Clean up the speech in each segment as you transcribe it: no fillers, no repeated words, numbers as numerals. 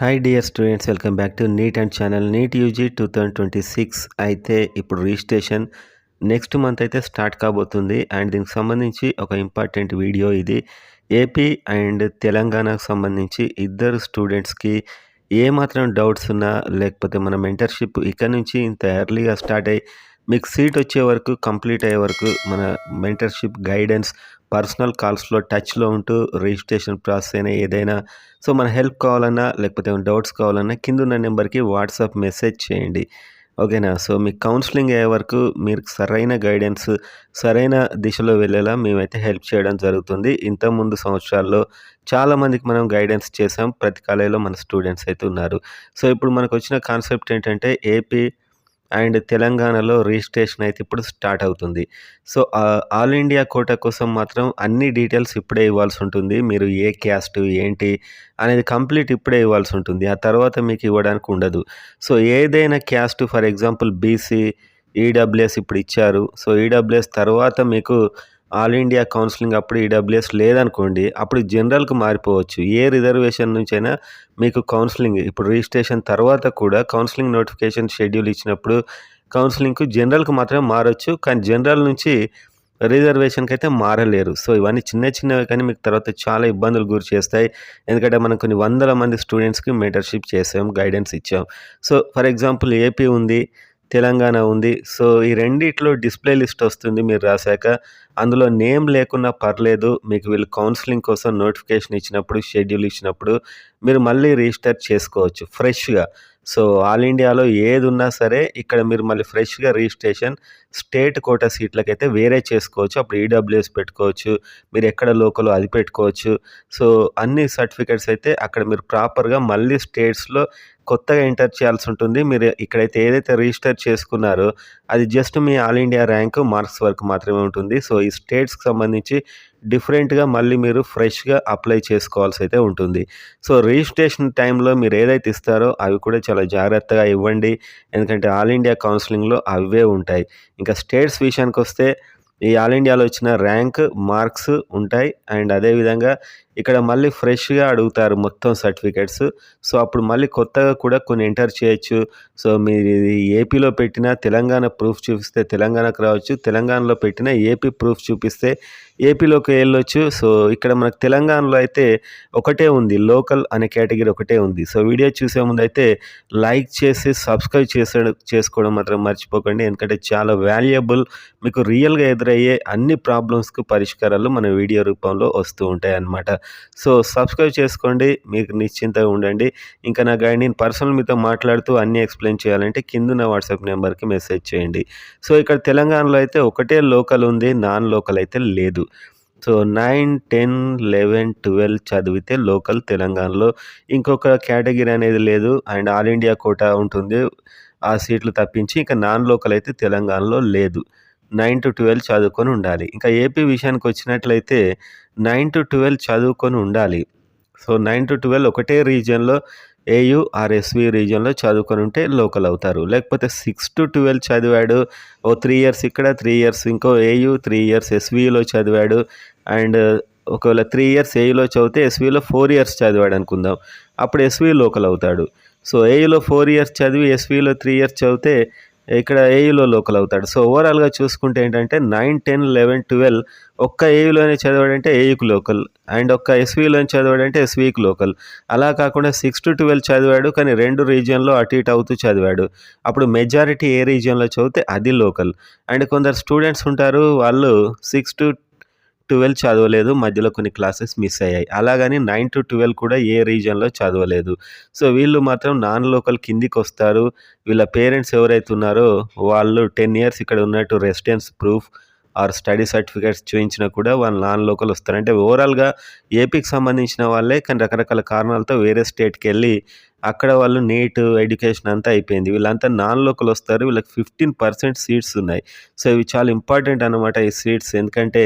Hi dear students, welcome back to NEET and channel. NEET UG 2026 అయితే ఇప్పుడు registration next month అయితే start కాబోతుంది. And దీనికి సంబంధించి ఒక ఇంపార్టెంట్ వీడియో ఇది. ఏపీ అండ్ తెలంగాణకు సంబంధించి ఇద్దరు స్టూడెంట్స్కి ఏమాత్రం డౌట్స్ ఉన్నా, లేకపోతే మన మెంటర్షిప్ ఇక్కడ నుంచి ఇంత ఎర్లీగా స్టార్ట్ అయ్యి మీకు సీట్ వచ్చే వరకు, కంప్లీట్ అయ్యే వరకు మన మెంటర్షిప్ గైడెన్స్, పర్సనల్ కాల్స్లో టచ్లో ఉంటూ రిజిస్ట్రేషన్ ప్రాసెస్ అయినా ఏదైనా సో మన హెల్ప్ కావాలన్నా, లేకపోతే ఏమైనా డౌట్స్ కావాలన్నా కిందున్న నెంబర్కి వాట్సాప్ మెసేజ్ చేయండి. ఓకేనా? సో మీకు కౌన్సిలింగ్ అయ్యే వరకు మీరు సరైన గైడెన్స్, సరైన దిశలో వెళ్ళేలా మేమైతే హెల్ప్ చేయడం జరుగుతుంది. ఇంతకుముందు సంవత్సరాల్లో చాలామందికి మనం గైడెన్స్ చేసాం. ప్రతి కాలేజీలో మన స్టూడెంట్స్ అయితే ఉన్నారు. సో ఇప్పుడు మనకు వచ్చిన కాన్సెప్ట్ ఏంటంటే ఏపీ అండ్ తెలంగాణలో రిజిస్ట్రేషన్ అయితే ఇప్పుడు స్టార్ట్ అవుతుంది. సో ఆల్ ఇండియా కోటా కోసం మాత్రం అన్ని డీటెయిల్స్ ఇప్పుడే ఇవ్వాల్సి ఉంటుంది. మీరు ఏ క్యాస్ట్ ఏంటి అనేది కంప్లీట్ ఇప్పుడే ఇవ్వాల్సి ఉంటుంది. ఆ తర్వాత మీకు ఇవ్వడానికి ఉండదు. సో ఏదైనా caste, for example BC, EWS ఇప్పుడు ఇచ్చారు. సో ఈడబ్ల్యూఎస్ తర్వాత మీకు ఆల్ ఇండియా కౌన్సిలింగ్ అప్పుడు ఈడబ్ల్యూఎస్ లేదనుకోండి, అప్పుడు జనరల్కి మారిపోవచ్చు. ఏ రిజర్వేషన్ నుంచైనా మీకు కౌన్సిలింగ్ ఇప్పుడు రిజిస్ట్రేషన్ తర్వాత కూడా కౌన్సిలింగ్ నోటిఫికేషన్ షెడ్యూల్ ఇచ్చినప్పుడు కౌన్సిలింగ్కు జనరల్కి మాత్రమే మారచ్చు. కానీ జనరల్ నుంచి రిజర్వేషన్కి అయితే మారలేరు. సో ఇవన్నీ చిన్న చిన్నవి, కానీ మీకు తర్వాత చాలా ఇబ్బందులు గురి చేస్తాయి. ఎందుకంటే మనం కొన్ని వందల మంది స్టూడెంట్స్కి మెంటర్షిప్ చేసాం, గైడెన్స్ ఇచ్చాం. సో ఫర్ ఎగ్జాంపుల్ ఏపీ ఉంది, తెలంగాణ ఉంది. సో ఈ రెండిట్లో డిస్ప్లే లిస్ట్ వస్తుంది మీరు రాశాక. అందులో నేమ్ లేకున్నా పర్లేదు. మీకు వీళ్ళు కౌన్సిలింగ్ కోసం నోటిఫికేషన్ ఇచ్చినప్పుడు, షెడ్యూల్ ఇచ్చినప్పుడు మీరు మళ్ళీ రిజిస్టర్ చేసుకోవచ్చు ఫ్రెష్గా. సో ఆల్ ఇండియాలో ఏది ఉన్నా సరే ఇక్కడ మీరు మళ్ళీ ఫ్రెష్గా రిజిస్ట్రేషన్ స్టేట్ కోటా సీట్లకైతే వేరే చేసుకోవచ్చు. అప్పుడు ఈడబ్ల్యూఎస్ పెట్టుకోవచ్చు, మీరు ఎక్కడ లోకలో అది పెట్టుకోవచ్చు. సో అన్ని సర్టిఫికేట్స్ అయితే అక్కడ మీరు ప్రాపర్గా మళ్ళీ స్టేట్స్లో కొత్తగా ఎంటర్ చేయాల్సి ఉంటుంది. మీరు ఇక్కడైతే ఏదైతే రిజిస్టర్ చేసుకున్నారో అది just me all India rank marks వరకు మాత్రమే ఉంటుంది. సో ఈ స్టేట్స్కి సంబంధించి డిఫరెంట్గా మళ్ళీ మీరు ఫ్రెష్గా అప్లై చేసుకోవాల్సి అయితే ఉంటుంది. సో రిజిస్ట్రేషన్ టైంలో మీరు ఏదైతే ఇస్తారో అవి కూడా చాలా జాగ్రత్తగా ఇవ్వండి. ఎందుకంటే ఆల్ ఇండియా కౌన్సిలింగ్లో అవే ఉంటాయి. ఇంకా స్టేట్స్ విషయానికి వస్తే ఈ ఆల్ ఇండియాలో వచ్చిన ర్యాంక్, మార్క్స్ ఉంటాయి. అండ్ అదేవిధంగా ఇక్కడ మళ్ళీ ఫ్రెష్గా అడుగుతారు మొత్తం సర్టిఫికేట్స్. సో అప్పుడు మళ్ళీ కొత్తగా కూడా కొన్ని ఎంటర్ చేయొచ్చు. సో మీరు ఇది ఏపీలో పెట్టిన తెలంగాణ ప్రూఫ్ చూపిస్తే తెలంగాణకు రావచ్చు, తెలంగాణలో పెట్టిన ఏపీ ప్రూఫ్ చూపిస్తే ఏపీలోకి వెళ్ళొచ్చు. సో ఇక్కడ మనకు తెలంగాణలో అయితే ఒకటే ఉంది, లోకల్ అనే కేటగిరీ ఒకటే ఉంది. సో వీడియో చూసే ముందు అయితే లైక్ చేసి సబ్స్క్రైబ్ చేసుకోవడం మాత్రం మర్చిపోకండి. ఎందుకంటే చాలా వాల్యుయబుల్, మీకు రియల్గా ఎదురయ్యే అన్ని ప్రాబ్లమ్స్కి పరిష్కారాలు మన వీడియో రూపంలో వస్తూ ఉంటాయి అన్నమాట. సో సబ్స్క్రైబ్ చేసుకోండి, మీకు నిశ్చింతగా ఉండండి. ఇంకా నా గైడ్ నేను పర్సనల్ మీతో మాట్లాడుతూ అన్నీ ఎక్స్ప్లెయిన్ చేయాలంటే కింద వాట్సాప్ నెంబర్కి మెసేజ్ చేయండి. సో ఇక్కడ తెలంగాణలో అయితే ఒకటే లోకల్ ఉంది, నాన్ లోకల్ అయితే లేదు. సో 9, 10, 11, 12 చదివితే లోకల్ తెలంగాణలో, ఇంకొక కేటగిరీ అనేది లేదు. అండ్ ఆల్ ఇండియా కోటా ఉంటుంది, ఆ సీట్లు తప్పించి ఇంకా నాన్ లోకల్ అయితే తెలంగాణలో లేదు. 9-12 చదువుకొని ఉండాలి. ఇంకా ఏపీ విషయానికి వచ్చినట్లయితే 9-12 చదువుకొని ఉండాలి. సో 9-12 ఒకటే రీజియన్లో ఏయూ ఆర్ ఎస్వి రీజియన్లో చదువుకొని ఉంటే లోకల్ అవుతారు. లేకపోతే 6-12 చదివాడు, ఓ 3 ఇయర్స్ ఇక్కడ, 3 ఇయర్స్ ఇంకో ఏయూ, 3 ఇయర్స్ ఎస్విలో చదివాడు. అండ్ ఒకవేళ 3 ఇయర్స్ ఏయూలో చదివితే ఎస్విలో 4 ఇయర్స్ చదివాడు అనుకుందాం, అప్పుడు ఎస్వి లోకల్ అవుతాడు. సో ఏయూలో 4 ఇయర్స్ చదివి ఎస్విలో 3 ఇయర్స్ చదివితే ఇక్కడ ఏయూలో లోకల్ అవుతాడు. సో ఓవరాల్గా చూసుకుంటే ఏంటంటే 9, 10, 11, 12 ఒక్క ఏయూలోనే చదివాడంటే ఏయూకి లోకల్, అండ్ ఒక్క ఎస్వీలోనే చదివాడంటే ఎస్వీకి లోకల్. అలా కాకుండా 6-12 చదివాడు, కానీ 2 రీజియన్లో అటు ఇటు అవుతూ చదివాడు, అప్పుడు మెజారిటీ ఏ రీజియన్లో చదివితే అది లోకల్. అండ్ కొందరు స్టూడెంట్స్ ఉంటారు, వాళ్ళు 6-12 చదవలేదు, మధ్యలో కొన్ని క్లాసెస్ మిస్ అయ్యాయి. అలాగని 9-12 కూడా ఏ రీజియన్లో చదవలేదు. సో వీళ్ళు మాత్రం నాన్ లోకల్ కిందికి వస్తారు. వీళ్ళ పేరెంట్స్ ఎవరైతే ఉన్నారో వాళ్ళు 10 ఇయర్స్ ఇక్కడ ఉన్నట్టు residence proof or study certificates చూపించినా కూడా వాళ్ళు నాన్ లోకల్ వస్తారు. అంటే ఓవరాల్గా ఏపీకి సంబంధించిన వాళ్ళే, కానీ రకరకాల కారణాలతో వేరే స్టేట్కి వెళ్ళి అక్కడ వాళ్ళు నీట్ ఎడ్యుకేషన్ అంతా అయిపోయింది, వీళ్ళంతా నాన్ లోకల్ వస్తారు. వీళ్ళకి 15% సీట్స్ ఉన్నాయి. సో ఇవి చాలా ఇంపార్టెంట్ అన్నమాట ఈ సీట్స్. ఎందుకంటే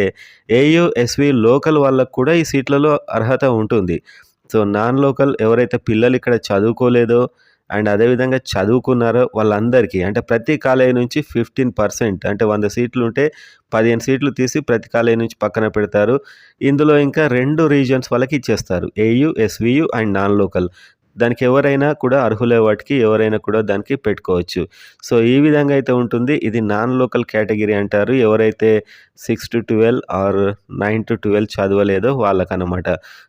ఏయూ ఎస్వి లోకల్ వాళ్ళకు కూడా ఈ సీట్లలో అర్హత ఉంటుంది. సో నాన్ లోకల్ ఎవరైతే పిల్లలు ఇక్కడ చదువుకోలేదో అండ్ అదేవిధంగా చదువుకున్నారో వాళ్ళందరికీ, అంటే ప్రతి కాలేజీ నుంచి 15%, అంటే 100 సీట్లు ఉంటే 15 సీట్లు తీసి ప్రతి కాలేజీ నుంచి పక్కన పెడతారు. ఇందులో ఇంకా 2 రీజియన్స్ వాళ్ళకి ఇచ్చేస్తారు, AU, SVU and non local. దానికి ఎవరైనా కూడా అర్హులే వాటికి ఎవరైనా కూడా దానికి పెట్టుకోవచ్చు. సో, ఈ విధంగా అయితే ఉంటుంది. ఇది నాన్ లోకల్ కేటగిరీ అంటారు. ఎవరైతే 6-12 ఆర్ 9-12 చదవలేదో వాళ్ళకనమాట.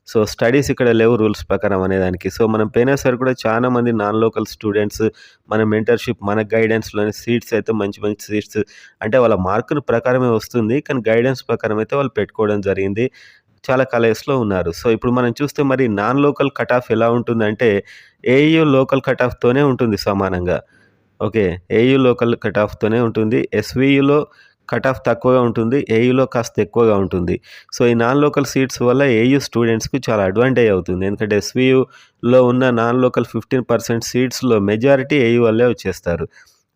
సో, స్టడీస్ ఇక్కడ లేవు రూల్స్ ప్రకారం అనేదానికి. సో, మనం పోయినసారి కూడా చాలా మంది నాన్ లోకల్ స్టూడెంట్స్ మన మెంటర్‌షిప్, మన గైడెన్స్‌లోని సీట్స్ అయితే మంచి మంచి సీట్స్ అంటే వాళ్ళ మార్కుల ప్రకారమే వస్తుంది. కానీ గైడెన్స్ ప్రకారం అయితే వాళ్ళు పెట్టుకోవడం జరిగింది. చాలా కాలేజెస్‌లో ఉన్నారు. సో, ఇప్పుడు మనం చూస్తే మరి నాన్ లోకల్ కట్ ఆఫ్ ఎలా ఉంటుందంటే, ఏయూ లోకల్ కట్ ఆఫ్‌తోనే ఉంటుంది సమానంగా. ఓకే. ఏయూ లోకల్ కట్ ఆఫ్‌తోనే ఉంటుంది. ఎస్‌వీయూలో కట్ ఆఫ్ తక్కువగా ఉంటుంది. ఏయూలో కాస్త ఎక్కువగా ఉంటుంది. సో, ఈ నాన్ లోకల్ సీట్స్ వల్ల ఏయూ స్టూడెంట్స్‌కి చాలా అడ్వాంటేజ్ అవుతుంది. ఎందుకంటే ఎస్‌వీయూలో ఉన్న నాన్ లోకల్ 15% సీట్స్‌లో మెజారిటీ ఏయూ వాళ్ళే వచ్చేస్తారు.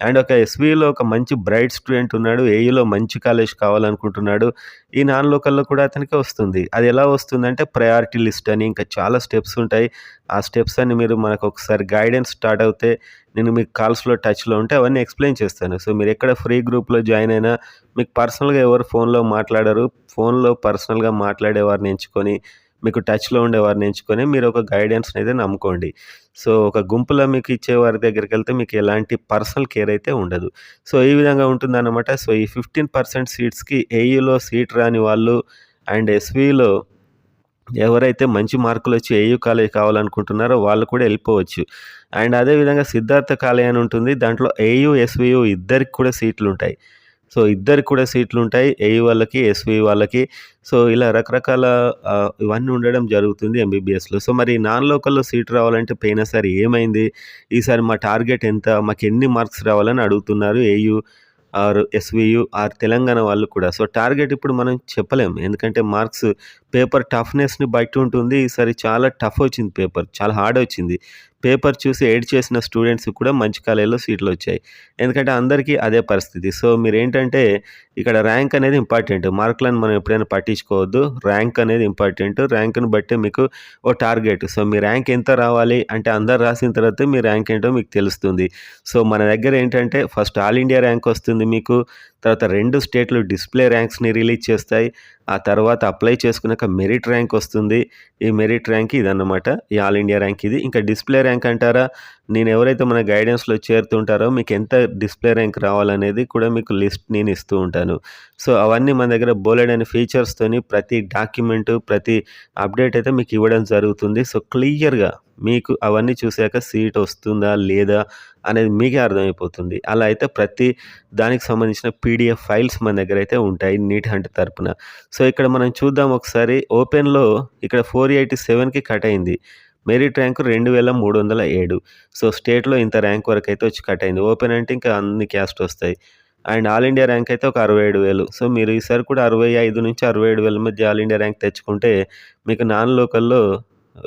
అండ్ ఒక ఎస్‌వీలో ఒక మంచి బ్రైట్ స్టూడెంట్ ఉన్నాడు. ఏయూలో మంచి కాలేజ్ కావాలనుకుంటున్నాడు. ఈ నాన్ లోకల్‌లో కూడా అతనికే వస్తుంది. అది ఎలా వస్తుందంటే ప్రయారిటీ లిస్ట్ అని ఇంకా చాలా స్టెప్స్ ఉంటాయి. ఆ స్టెప్స్ అన్ని మీరు మనకొకసారి గైడెన్స్ స్టార్ట్ అవుతే నేను మీకు కాల్స్‌లో టచ్‌లో ఉంటే అవన్నీ ఎక్స్‌ప్లెయిన్ చేస్తాను. సో, మీరెక్కడ ఫ్రీ గ్రూప్‌లో జాయిన్ అయినా మీకు పర్సనల్‌గా ఎవరు ఫోన్‌లో మాట్లాడరు. ఫోన్‌లో పర్సనల్‌గా మాట్లాడేవారిని ఎంచుకొని మీకు టచ్‌లో ఉండేవారిని ఎంచుకొని మీరు ఒక గైడెన్స్‌నైతే నమ్ముకోండి. సో, ఒక గుంపులో మీకు ఇచ్చేవారి దగ్గరికెళ్తే మీకు ఎలాంటి పర్సనల్ కేర్ అయితే ఉండదు. సో, ఈ విధంగా ఉంటుందన్నమాట. సో, ఈ 15% సీట్స్‌కి ఏయూలో సీట్ రాని వాళ్ళు అండ్ ఎస్‌వీలో ఎవరైతే మంచి మార్కులొచ్చి ఏయూ కాలేజ్ కావాలనుకుంటున్నారో వాళ్ళు కూడా ఎళ్ళిపోవచ్చు. అండ్ అదే విధంగా సిద్ధార్థ కాలేజ్ అని ఉంటుంది. దాంట్లో ఏయూ, ఎస్‌వీయూ ఇద్దరికి కూడా సీట్లుంటాయి. సో, ఇద్దరికి కూడా సీట్లుంటాయి. ఏయూ వాళ్ళకి, ఎస్‌వీయూ వాళ్ళకి. సో, ఇలా రకరకాల ఇవన్నీ ఉండడం జరుగుతుంది ఎంబీబీఎస్‌లో. సో, మరి నాన్ లోకల్‌లో సీట్ రావాలంటే పోయినసారి ఏమైంది? ఈసారి మా టార్గెట్ ఎంత? మాకెన్ని మార్క్స్ రావాలని అడుగుతున్నారు AU or SVU or Telangana వాళ్ళు కూడా. సో, టార్గెట్ ఇప్పుడు మనం చెప్పలేం. ఎందుకంటే మార్క్స్ పేపర్ టఫ్‌నెస్‌ని బట్టి ఉంటుంది. ఈసారి చాలా టఫ్ వచ్చింది పేపర్. చాలా హార్డ్ వచ్చింది. పేపర్ చూసి ఏడ్చేసిన స్టూడెంట్స్‌కి కూడా మంచి కాలేజ్‌లో సీట్లొచ్చాయి. ఎందుకంటే అందరికీ అదే పరిస్థితి. సో, మీరేంటంటే ఇక్కడ ర్యాంక్ అనేది ఇంపార్టెంట్. మార్కులను మనం ఎప్పుడైనా పట్టించుకోవద్దు. ర్యాంక్ అనేది ఇంపార్టెంట్. ర్యాంక్‌ని బట్టే మీకు ఓ టార్గెట్. సో, మీ ర్యాంక్ ఎంత రావాలి అంటే అందరూ రాసిన తర్వాతే మీ ర్యాంక్ ఏంటో మీకు తెలుస్తుంది. సో, మన దగ్గర ఏంటంటే ఫస్ట్ ఆల్ ఇండియా ర్యాంక్ వస్తుంది మీకు. తర్వాత 2 స్టేట్‌లు డిస్‌ప్లే ర్యాంక్స్‌ని రిలీజ్ చేస్తాయి. ఆ తర్వాత అప్లై చేసుకున్నాక మెరిట్ ర్యాంక్ వస్తుంది. ఈ మెరిట్ ర్యాంక్ ఇదన్నమాట. ఈ ఆల్ ఇండియా ర్యాంక్ ఇది. ఇంకా డిస్‌ప్లే ర్యాంక్ అంటారా? నేను ఎవరైతే మన గైడెన్స్‌లో చేరుతుంటారో మీకు ఎంత డిస్‌ప్లే ర్యాంక్ రావాలనేది కూడా మీకు లిస్ట్ నేను ఇస్తూ ఉంటాను. సో, అవన్నీ మన దగ్గర బోలెడన్ని ఫీచర్స్‌తోని ప్రతి డాక్యుమెంటు, ప్రతి అప్డేట్ అయితే మీకు ఇవ్వడం జరుగుతుంది. సో, క్లియర్‌గా మీకు అవన్నీ చూసాక సీట్ వస్తుందా? లేదా? అనేది మీకే అర్థమైపోతుంది. అలా అయితే ప్రతి దానికి సంబంధించిన పీడీఎఫ్ ఫైల్స్ మన దగ్గరైతే ఉంటాయి నీట్ హంట్ తరపున. సో, ఇక్కడ మనం చూద్దాం ఒకసారి ఓపెన్‌లో ఇక్కడ 487కి కట్ అయింది. Merit rank 2307. సో, స్టేట్‌లో ఇంత ర్యాంక్ వరకైతే వచ్చి కట్ అయింది. ఓపెన్ అంటే ఇంకా అన్ని క్యాస్ట్ వస్తాయి. అండ్ ఆల్ ఇండియా ర్యాంక్ అయితే ఒక 67,000. సో, మీరు ఈసారి కూడా 65,000-67,000 మధ్య ఆల్ ఇండియా ర్యాంక్ తెచ్చుకుంటే మీకు నాన్ లోకల్‌లో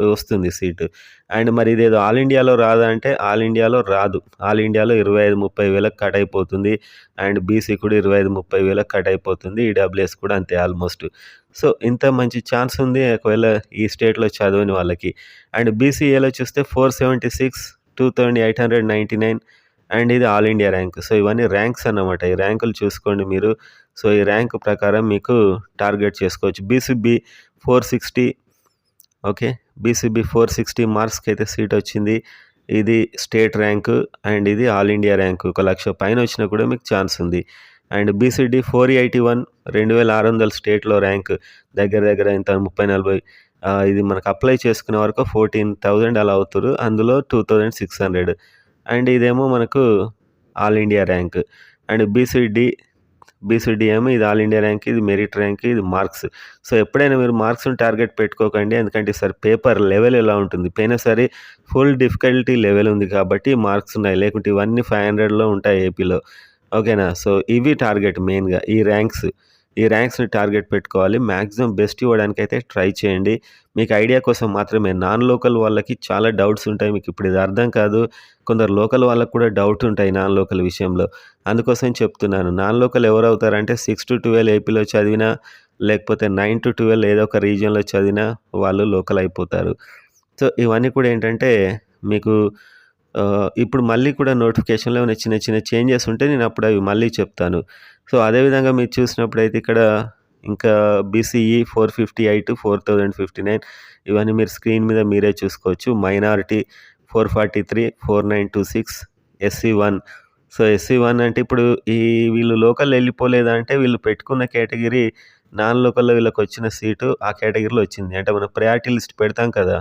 వస్తుంది సీటు. అండ్ మరి ఇదేదో ఆల్ ఇండియాలో రాదా అంటే ఆల్ ఇండియాలో రాదు. ఆల్ ఇండియాలో 25,000-30,000కి కట్ అయిపోతుంది. అండ్ బీసీ కూడా 25,000-30,000కి కట్ అయిపోతుంది. ఈడబ్ల్యూఎస్ కూడా అంతే ఆల్మోస్ట్. సో, ఇంత మంచి ఛాన్స్ ఉంది ఒకవేళ ఈ స్టేట్‌లో చదవని వాళ్ళకి. అండ్ బీసీఏలో చూస్తే 476, 2,899 అండ్ ఇది ఆల్ ఇండియా ర్యాంక్. సో, ఇవన్నీ ర్యాంక్స్ అన్నమాట. ఈ ర్యాంకులు చూసుకోండి మీరు. సో, ఈ ర్యాంక్ ప్రకారం మీకు టార్గెట్ చేసుకోవచ్చు. BCB 460 okay. బీసీబీ 460 మార్క్స్‌కైతే సీటొచ్చింది. ఇది స్టేట్ ర్యాంకు అండ్ ఇది ఆల్ ఇండియా ర్యాంకు. 1,00,000 పైన వచ్చినా కూడా మీకు ఛాన్స్ ఉంది. అండ్ బీసీడీ 481 2,600 స్టేట్‌లో ర్యాంక్ దగ్గర దగ్గర ఎంత 30, 40 ఇది మనకు అప్లై చేసుకునే వరకు 14,000 అలా అవుతుర్రు. అందులో 2,600 అండ్ ఇదేమో మనకు all India rank. And BCD ఏమో ఇది ఆల్ ఇండియా ర్యాంక్, ఇది మెరిట్ ర్యాంక్, ఇది మార్క్స్. సో, ఎప్పుడైనా మీరు మార్క్స్‌ని టార్గెట్ పెట్టుకోకండి. ఎందుకంటే ఈసారి పేపర్ లెవెల్ ఎలా ఉంటుంది. పోయినసారి ఫుల్ డిఫికల్టీ లెవెల్ ఉంది కాబట్టి మార్క్స్ ఉన్నాయి. లేకుంటే ఇవన్నీ 500లో ఉంటాయి ఏపీలో. ఓకేనా. సో, ఇవి టార్గెట్ మెయిన్‌గా ఈ ర్యాంక్స్‌ని టార్గెట్ పెట్టుకోవాలి. మాక్సిమం బెస్ట్ ఇవ్వడానికైతే ట్రై చేయండి. మీకు ఐడియా కోసం మాత్రమే. నాన్ లోకల్ వాళ్ళకి చాలా డౌట్స్ ఉంటాయి. మీకు ఇప్పుడు ఇది అర్థం కాదు. కొందరు లోకల్ వాళ్ళకి కూడా డౌట్ ఉంటాయి నాన్ లోకల్ విషయంలో. అందుకోసం చెప్తున్నాను. నాన్ లోకల్ ఎవరవుతారంటే 6-12 ఏపీలో చదివినా, లేకపోతే 9-12 ఏదో ఒక రీజియన్‌లో చదివినా వాళ్ళు లోకల్ అయిపోతారు. సో, ఇవన్నీ కూడా ఏంటంటే మీకు ఇప్పుడు మళ్ళీ కూడా నోటిఫికేషన్‌లో ఏమైనా చిన్న చిన్న చేంజెస్ ఉంటే నేను అప్పుడు అవి మళ్ళీ చెప్తాను. సో, అదేవిధంగా మీరు చూసినప్పుడైతే ఇక్కడ ఇంకా బీసీఈ 458, 4,059 ఇవన్నీ మీరు స్క్రీన్ మీద మీరే చూసుకోవచ్చు. 443, 4926, SC1. సో, SC1 అంటే ఇప్పుడు వీళ్ళు లోకల్ వెళ్ళిపోలేదా అంటే వీళ్ళు పెట్టుకున్న కేటగిరీ నాన్ లోకల్‌లో వీళ్ళకొచ్చిన సీటు ఆ కేటగిరీలో వచ్చింది. అంటే మనం ప్రయారిటీ లిస్ట్ పెడతాం కదా!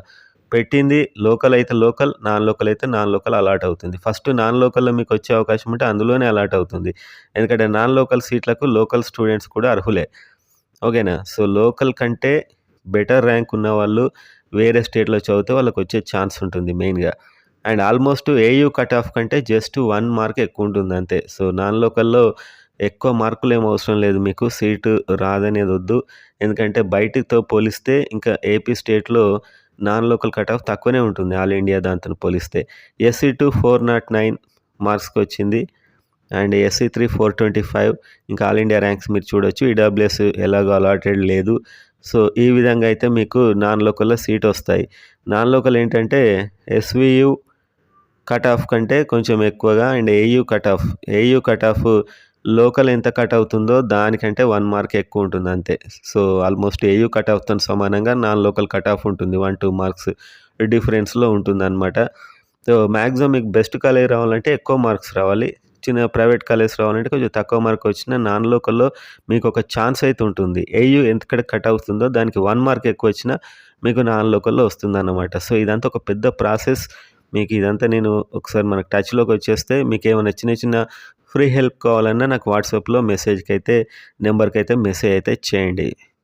పెట్టింది లోకల్ అయితే లోకల్, నాన్ లోకల్ అయితే నాన్ లోకల్ అలాట్ అవుతుంది. ఫస్ట్ నాన్ లోకల్‌లో మీకొచ్చే అవకాశం ఉంటే అందులోనే అలాట్ అవుతుంది. ఎందుకంటే నాన్ లోకల్ సీట్లకు లోకల్ స్టూడెంట్స్ కూడా అర్హులే. ఓకేనా? సో, లోకల్ కంటే బెటర్ ర్యాంక్ ఉన్నవాళ్ళు వేరే స్టేట్‌లో చదివితే వాళ్ళకొచ్చే ఛాన్స్ ఉంటుంది మెయిన్‌గా. And almost AU cut off కంటే జస్ట్ 1 మార్క్ ఎక్కువుంటుంది అంతే. సో, నాన్ లోకల్‌లో ఎక్కువ మార్కులేం అవసరం లేదు మీకు. సీటు రాదనేదొద్దు. ఎందుకంటే బయటితో పోలిస్తే ఇంకా ఏపీ స్టేట్‌లో నాన్ లోకల్ కట్ ఆఫ్ తక్కువనే ఉంటుంది ఆల్ ఇండియా దాంతోని పోలిస్తే. SC2 409 మార్క్స్‌కొచ్చింది. అండ్ SC3 425 ఇంకా ఆల్ ఇండియా ర్యాంక్స్ మీరు చూడొచ్చు. ఈడబ్ల్యూఎస్ ఎలాగో అలాటెడ్ లేదు. సో, ఈ విధంగా అయితే మీకు నాన్ లోకల్‌లో సీటొస్తాయి. నాన్ లోకల్ ఏంటంటే ఎస్‌వియు కట్ ఆఫ్ కంటే కొంచెం ఎక్కువగా and AU cut off local ఎంత కట్ అవుతుందో దానికంటే 1 మార్క్ ఎక్కువ ఉంటుంది అంతే. సో, ఆల్మోస్ట్ ఏయూ కట్ ఆఫ్‌తోని సమానంగా నాన్ లోకల్ కట్ ఆఫ్ ఉంటుంది. 1, 2 మార్క్స్ డిఫరెన్స్‌లో ఉంటుందన్నమాట. సో, మాక్సిమం మీకు బెస్ట్ కాలేజ్ రావాలంటే ఎక్కువ మార్క్స్ రావాలి. చిన్న ప్రైవేట్ కాలేజ్ రావాలంటే కొంచెం తక్కువ మార్క్ వచ్చినా నాన్ లోకల్‌లో మీకొక ఛాన్స్ అయితే ఉంటుంది. ఏయూ ఎక్కడ కట్ అవుతుందో దానికి 1 మార్క్ ఎక్కువొచ్చినా మీకు నాన్ లోకల్‌లో వస్తుందన్నమాట. సో, ఇదంతా ఒక పెద్ద ప్రాసెస్. మీకు ఇదంతా నేను ఒకసారి మనకు టచ్‌లోకొచ్చేస్తే మీకేమైనా చిన్న చిన్న ఫ్రీ హెల్ప్ కావాలన్నా నాకు వాట్సాప్‌లో నెంబర్‌కైతే మెసేజ్ అయితే చేయండి.